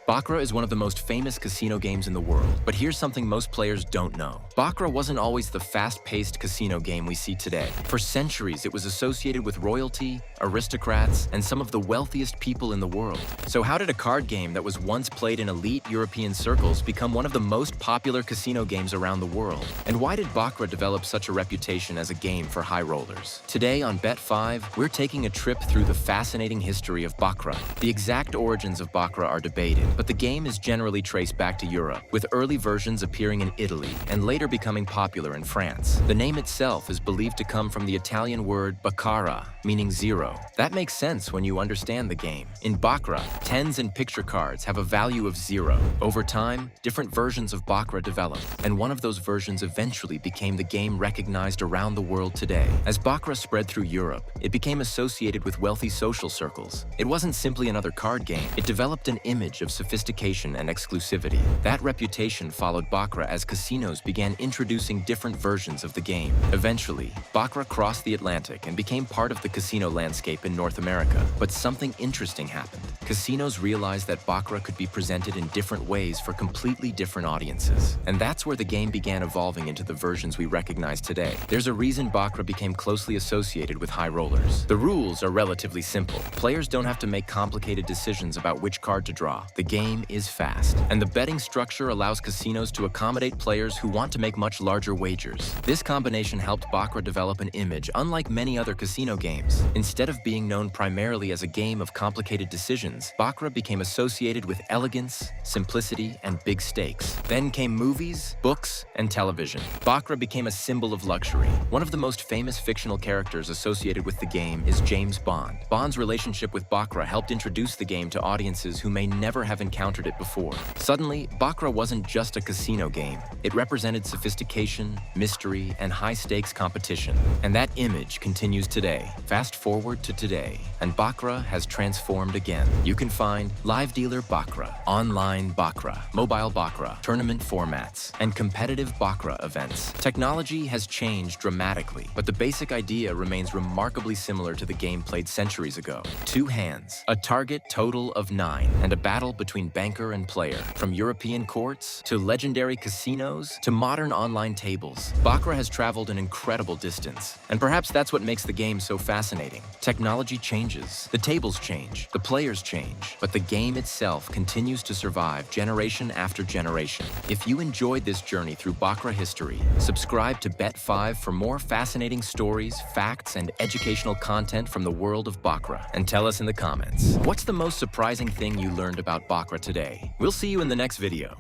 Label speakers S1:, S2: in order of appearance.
S1: Baccarat is one of the most famous casino games in the world, but here's something most players don't know. Baccarat wasn't always the fast-paced casino game we see today. For centuries, it was associated with royalty, aristocrats, and some of the wealthiest people in the world. So how did a card game that was once played in elite European circles become one of the most popular casino games around the world? And why did Baccarat develop such a reputation as a game for high rollers? Today on Bet5, we're taking a trip through the fascinating history of Baccarat. The exact origins of Baccarat are debated, but the game is generally traced back to Europe, with early versions appearing in Italy and later becoming popular in France. The name itself is believed to come from the Italian word Bakara, meaning zero. That makes sense when you understand the game. In Baccarat, tens and picture cards have a value of 0. Over time, different versions of Baccarat developed, and one of those versions eventually became the game recognized around the world today. As Baccarat spread through Europe, it became associated with wealthy social circles. It wasn't simply another card game. It developed an image of sophistication and exclusivity. That reputation followed Baccarat as casinos began introducing different versions of the game. Eventually, Baccarat crossed the Atlantic and became part of the casino landscape in North America. But something interesting happened. Casinos realized that Baccarat could be presented in different ways for completely different audiences. And that's where the game began evolving into the versions we recognize today. There's a reason Baccarat became closely associated with high rollers. The rules are relatively simple. Players don't have to make complicated decisions about which card to draw. The game is fast, and the betting structure allows casinos to accommodate players who want to make much larger wagers. This combination helped Baccarat develop an image unlike many other casino games. Instead of being known primarily as a game of complicated decisions, Baccarat became associated with elegance, simplicity, and big stakes. Then came movies, books, and television. Baccarat became a symbol of luxury. One of the most famous fictional characters associated with the game is James Bond. Bond's relationship with Baccarat helped introduce the game to audiences who may never have encountered it before. Suddenly, Baccarat wasn't just a casino game. It represented sophistication, mystery, and high-stakes competition. And that image continues today. Fast forward to today, and Baccarat has transformed again. You can find live dealer Baccarat, online Baccarat, mobile Baccarat, tournament formats, and competitive Baccarat events. Technology has changed dramatically, but the basic idea remains remarkably similar to the game played centuries ago. 2 hands, a target total of 9, and a battle between banker and player. From European courts, to legendary casinos, to modern online tables, Baccarat has traveled an incredible distance. And perhaps that's what makes the game so fascinating. Technology changes, the tables change, the players change, but the game itself continues to survive generation after generation. If you enjoyed this journey through Baccarat history, subscribe to Bet5 for more fascinating stories, facts, and educational content from the world of Baccarat. And tell us in the comments, what's the most surprising thing you learned about Baccarat today? We'll see you in the next video.